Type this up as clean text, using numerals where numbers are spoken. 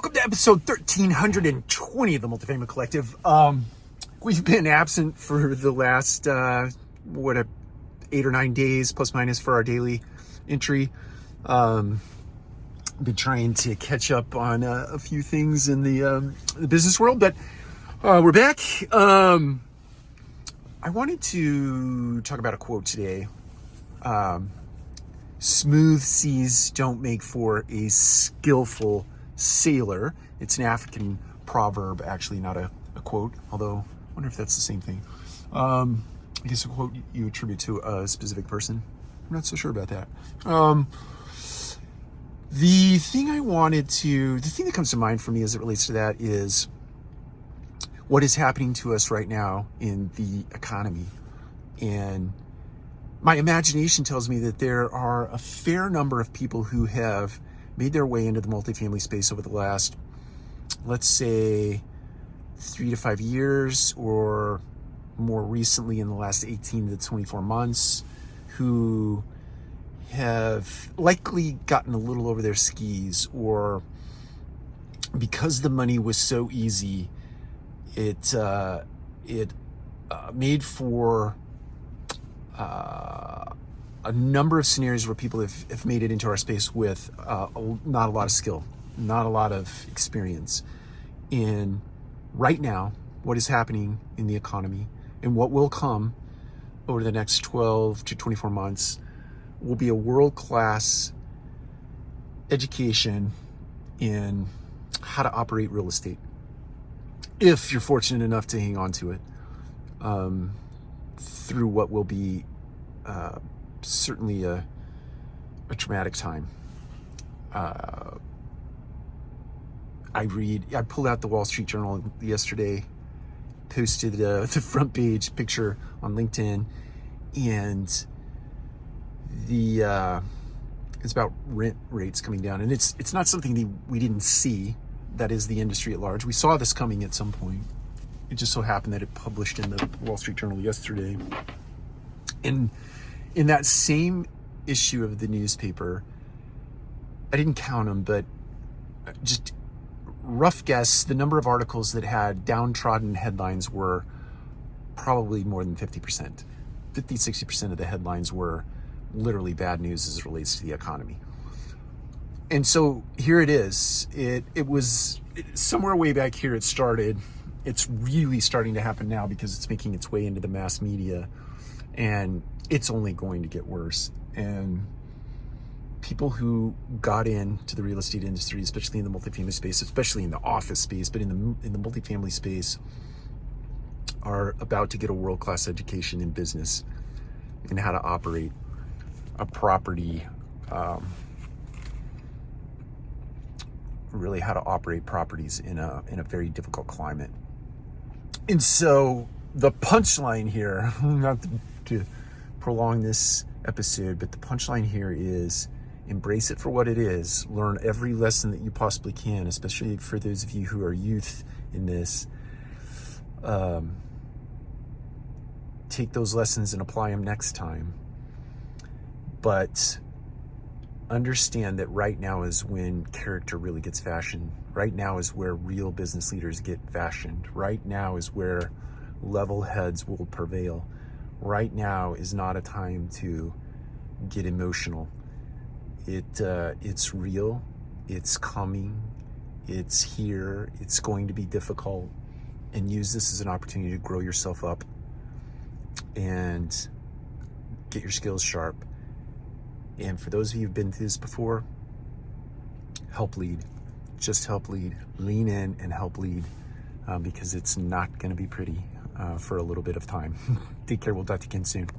Welcome to episode 1320 of the Multifamily Collective. We've been absent for the last, 8 or 9 days, plus minus, for our daily entry. Been trying to catch up on a few things in the business world, but we're back. I wanted to talk about a quote today. Smooth seas don't make for a skillful sailor. It's an African proverb, actually, not a quote, although I wonder if that's the same thing. I guess a quote you attribute to a specific person. I'm not so sure about that. The thing that comes to mind for me as it relates to that is what is happening to us right now in the economy. And my imagination tells me that there are a fair number of people who have made their way into the multifamily space over the last, let's say, 3 to 5 years, or more recently in the last 18 to 24 months, who have likely gotten a little over their skis, or because the money was so easy, it made for a number of scenarios where people have made it into our space with not a lot of skill, not a lot of experience. And right now, what is happening in the economy and what will come over the next 12 to 24 months will be a world-class education in how to operate real estate, if you're fortunate enough to hang on to it, through what will be certainly a traumatic time. I pulled out the Wall Street Journal yesterday, posted the front page picture on LinkedIn, and it's about rent rates coming down. And it's not something we didn't see. That is the industry at large. We saw this coming at some point. It just so happened that it published in the Wall Street Journal yesterday. And in that same issue of the newspaper, I didn't count them, but just rough guess, the number of articles that had downtrodden headlines were probably more than 50%. 50-60% of the headlines were literally bad news as it relates to the economy. And so here it is. It was somewhere way back here it started. It's really starting to happen now because it's making its way into the mass media, and it's only going to get worse. And people who got into the real estate industry, especially in the multifamily space, especially in the office space, but in the multifamily space, are about to get a world-class education in business and how to operate a property, really how to operate properties in a very difficult climate. And so the punchline here, not to prolong this episode, but the punchline here is embrace it for what it is. Learn every lesson that you possibly can, especially for those of you who are youth in this. Take those lessons and apply them next time. But understand that right now is when character really gets fashioned. Right now is where real business leaders get fashioned. Right now is where level heads will prevail. Right now is not a time to get emotional. It's real. It's coming. It's here. It's going to be difficult. And use this as an opportunity to grow yourself up and get your skills sharp. And for those of you who've been through this before, help lead. Just help lead. Lean in and help lead, because it's not going to be pretty for a little bit of time. Take care. We'll talk to you again soon.